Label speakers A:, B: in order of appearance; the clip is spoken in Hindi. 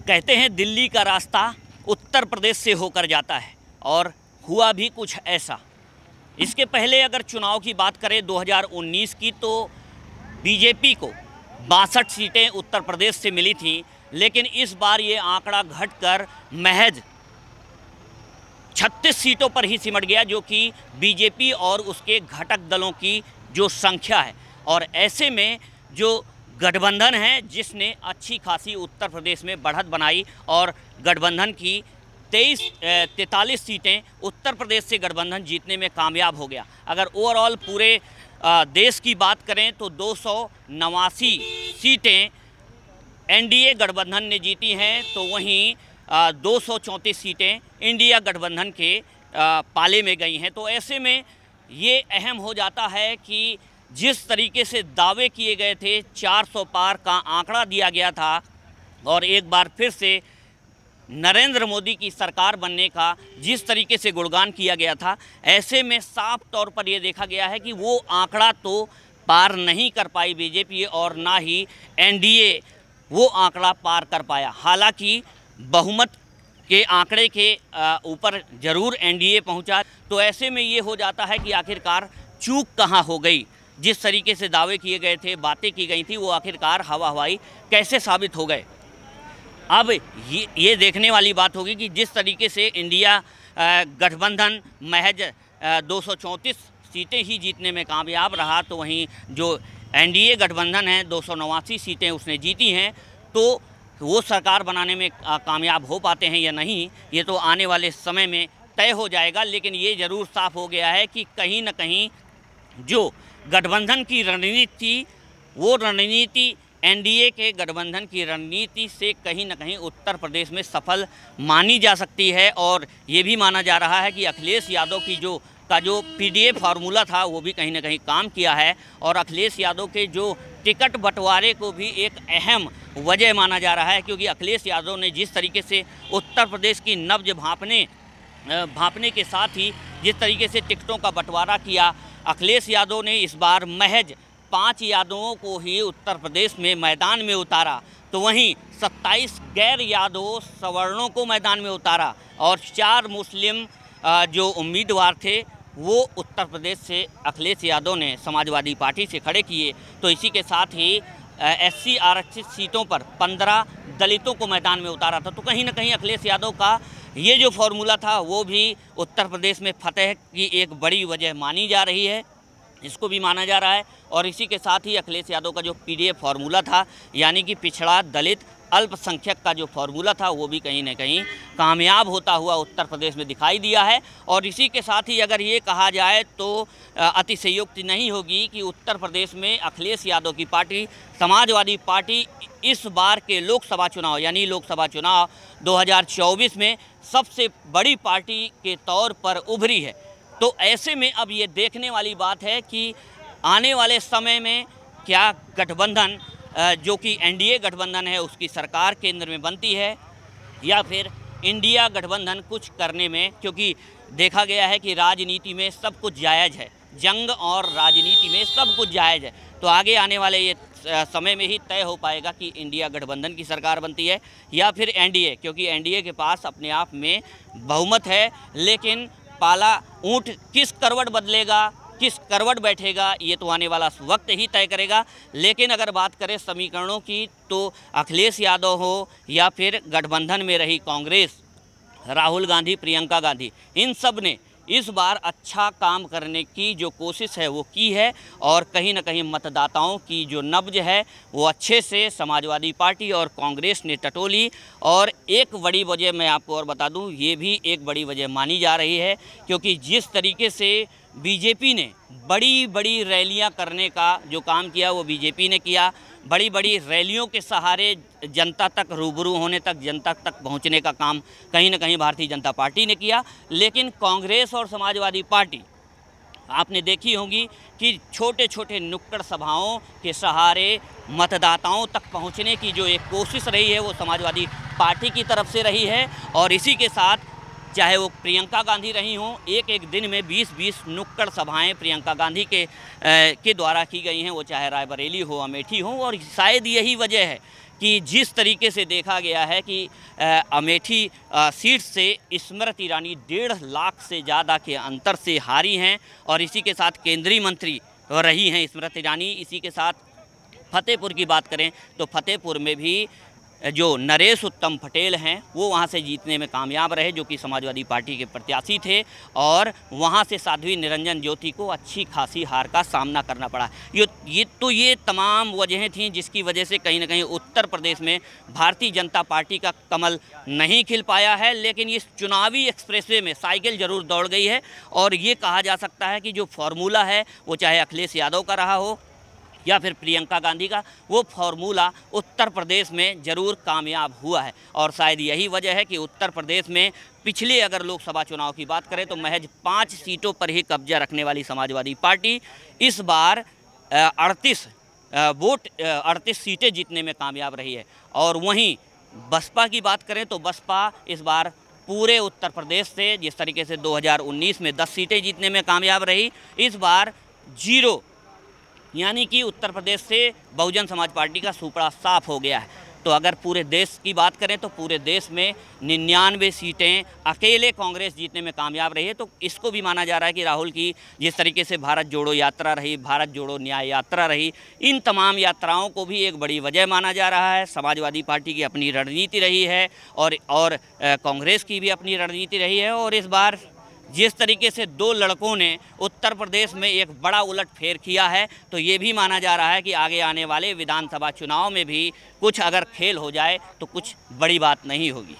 A: कहते हैं दिल्ली का रास्ता उत्तर प्रदेश से होकर जाता है और हुआ भी कुछ ऐसा। इसके पहले अगर चुनाव की बात करें 2019 की, तो बीजेपी को 62 सीटें उत्तर प्रदेश से मिली थीं, लेकिन इस बार ये आंकड़ा घटकर महज 36 सीटों पर ही सिमट गया, जो कि बीजेपी और उसके घटक दलों की जो संख्या है। और ऐसे में जो गठबंधन है जिसने अच्छी खासी उत्तर प्रदेश में बढ़त बनाई और गठबंधन की 43 सीटें उत्तर प्रदेश से गठबंधन जीतने में कामयाब हो गया। अगर ओवरऑल पूरे देश की बात करें तो 289 सीटें एनडीए गठबंधन ने जीती हैं, तो वहीं 234 सीटें इंडिया गठबंधन के पाले में गई हैं। तो ऐसे में ये अहम हो जाता है कि जिस तरीके से दावे किए गए थे, 400 पार का आंकड़ा दिया गया था और एक बार फिर से नरेंद्र मोदी की सरकार बनने का जिस तरीके से गुणगान किया गया था, ऐसे में साफ तौर पर यह देखा गया है कि वो आंकड़ा तो पार नहीं कर पाई बीजेपी और ना ही एनडीए वो आंकड़ा पार कर पाया। हालांकि बहुमत के आंकड़े के ऊपर ज़रूर एनडीए पहुंचा। तो ऐसे में ये हो जाता है कि आखिरकार चूक कहाँ हो गई। जिस तरीके से दावे किए गए थे, बातें की गई थी, वो आखिरकार हवा हवाई कैसे साबित हो गए। अब ये देखने वाली बात होगी कि जिस तरीके से इंडिया गठबंधन महज 234 सीटें ही जीतने में कामयाब रहा, तो वहीं जो एनडीए गठबंधन है 289 सीटें उसने जीती हैं, तो वो सरकार बनाने में कामयाब हो पाते हैं या नहीं, ये तो आने वाले समय में तय हो जाएगा। लेकिन ये ज़रूर साफ हो गया है कि कहीं न कहीं जो गठबंधन की रणनीति थी, वो रणनीति एनडीए के गठबंधन की रणनीति से कहीं न कहीं उत्तर प्रदेश में सफल मानी जा सकती है। और ये भी माना जा रहा है कि अखिलेश यादव की जो पीडीए फार्मूला था, वो भी कहीं न कहीं काम किया है। और अखिलेश यादव के जो टिकट बंटवारे को भी एक अहम वजह माना जा रहा है, क्योंकि अखिलेश यादव ने जिस तरीके से उत्तर प्रदेश की नब्ज भांपने के साथ ही जिस तरीके से टिकटों का बंटवारा किया, अखिलेश यादव ने इस बार महज 5 यादवों को ही उत्तर प्रदेश में मैदान में उतारा, तो वहीं 27 गैर यादव सवर्णों को मैदान में उतारा और 4 मुस्लिम जो उम्मीदवार थे वो उत्तर प्रदेश से अखिलेश यादव ने समाजवादी पार्टी से खड़े किए। तो इसी के साथ ही एससी आरक्षित सीटों पर 15 दलितों को मैदान में उतारा था। तो कहीं ना कहीं अखिलेश यादव का ये जो फॉर्मूला था वो भी उत्तर प्रदेश में फतह की एक बड़ी वजह मानी जा रही है, इसको भी माना जा रहा है। और इसी के साथ ही अखिलेश यादव का जो पीडीए फार्मूला था, यानी कि पिछड़ा दलित अल्पसंख्यक का जो फार्मूला था, वो भी कहीं न कहीं कामयाब होता हुआ उत्तर प्रदेश में दिखाई दिया है। और इसी के साथ ही अगर ये कहा जाए तो अतिशयोक्ति नहीं होगी कि उत्तर प्रदेश में अखिलेश यादव की पार्टी समाजवादी पार्टी इस बार के लोकसभा चुनाव यानी लोकसभा चुनाव 2024 में सबसे बड़ी पार्टी के तौर पर उभरी है। तो ऐसे में अब ये देखने वाली बात है कि आने वाले समय में क्या गठबंधन जो कि एनडीए गठबंधन है उसकी सरकार केंद्र में बनती है, या फिर इंडिया गठबंधन कुछ करने में, क्योंकि देखा गया है कि राजनीति में सब कुछ जायज़ है, जंग और राजनीति में सब कुछ जायज़ है। तो आगे आने वाले ये समय में ही तय हो पाएगा कि इंडिया गठबंधन की सरकार बनती है या फिर एनडीए, क्योंकि एनडीए के पास अपने आप में बहुमत है, लेकिन पाला ऊँट किस करवट बदलेगा, किस करवट बैठेगा, ये तो आने वाला वक्त ही तय करेगा। लेकिन अगर बात करें समीकरणों की, तो अखिलेश यादव हो या फिर गठबंधन में रही कांग्रेस, राहुल गांधी, प्रियंका गांधी, इन सब ने इस बार अच्छा काम करने की जो कोशिश है वो की है। और कहीं ना कहीं मतदाताओं की जो नब्ज है वो अच्छे से समाजवादी पार्टी और कांग्रेस ने टटोली। और एक बड़ी वजह मैं आपको और बता दूं, ये भी एक बड़ी वजह मानी जा रही है, क्योंकि जिस तरीके से बीजेपी ने बड़ी बड़ी रैलियां करने का जो काम किया वो बीजेपी ने किया, बड़ी बड़ी रैलियों के सहारे जनता तक रूबरू होने तक, जनता तक पहुंचने का काम कहीं ना कहीं भारतीय जनता पार्टी ने किया। लेकिन कांग्रेस और समाजवादी पार्टी आपने देखी होगी कि छोटे छोटे नुक्कड़ सभाओं के सहारे मतदाताओं तक पहुंचने की जो एक कोशिश रही है वो समाजवादी पार्टी की तरफ से रही है। और इसी के साथ चाहे वो प्रियंका गांधी रही हों, एक एक दिन में 20-20 नुक्कड़ सभाएं प्रियंका गांधी के द्वारा की गई हैं, वो चाहे रायबरेली हो, अमेठी हो। और शायद यही वजह है कि जिस तरीके से देखा गया है कि अमेठी सीट से स्मृति ईरानी 1.5 लाख से ज़्यादा के अंतर से हारी हैं और इसी के साथ केंद्रीय मंत्री रही हैं स्मृति ईरानी। इसी के साथ फतेहपुर की बात करें तो फतेहपुर में भी जो नरेश उत्तम पटेल हैं वो वहाँ से जीतने में कामयाब रहे, जो कि समाजवादी पार्टी के प्रत्याशी थे, और वहाँ से साध्वी निरंजन ज्योति को अच्छी खासी हार का सामना करना पड़ा। ये तमाम वजहें थीं जिसकी वजह से कहीं ना कहीं उत्तर प्रदेश में भारतीय जनता पार्टी का कमल नहीं खिल पाया है। लेकिन इस चुनावी एक्सप्रेसवे में साइकिल जरूर दौड़ गई है और ये कहा जा सकता है कि जो फॉर्मूला है वो चाहे अखिलेश यादव का रहा हो या फिर प्रियंका गांधी का, वो फार्मूला उत्तर प्रदेश में ज़रूर कामयाब हुआ है। और शायद यही वजह है कि उत्तर प्रदेश में पिछले अगर लोकसभा चुनाव की बात करें तो महज 5 सीटों पर ही कब्जा रखने वाली समाजवादी पार्टी इस बार 38 सीटें जीतने में कामयाब रही है। और वहीं बसपा की बात करें तो बसपा इस बार पूरे उत्तर प्रदेश से जिस तरीके से 2019 में 10 सीटें जीतने में कामयाब रही, इस बार 0, यानी कि उत्तर प्रदेश से बहुजन समाज पार्टी का सुपड़ा साफ हो गया है। तो अगर पूरे देश की बात करें तो पूरे देश में 99 सीटें अकेले कांग्रेस जीतने में कामयाब रही है। तो इसको भी माना जा रहा है कि राहुल की जिस तरीके से भारत जोड़ो यात्रा रही, भारत जोड़ो न्याय यात्रा रही, इन तमाम यात्राओं को भी एक बड़ी वजह माना जा रहा है। समाजवादी पार्टी की अपनी रणनीति रही है और कांग्रेस की भी अपनी रणनीति रही है। और इस बार जिस तरीके से 2 लड़कों ने उत्तर प्रदेश में एक बड़ा उलटफेर किया है, तो ये भी माना जा रहा है कि आगे आने वाले विधानसभा चुनाव में भी कुछ अगर खेल हो जाए तो कुछ बड़ी बात नहीं होगी।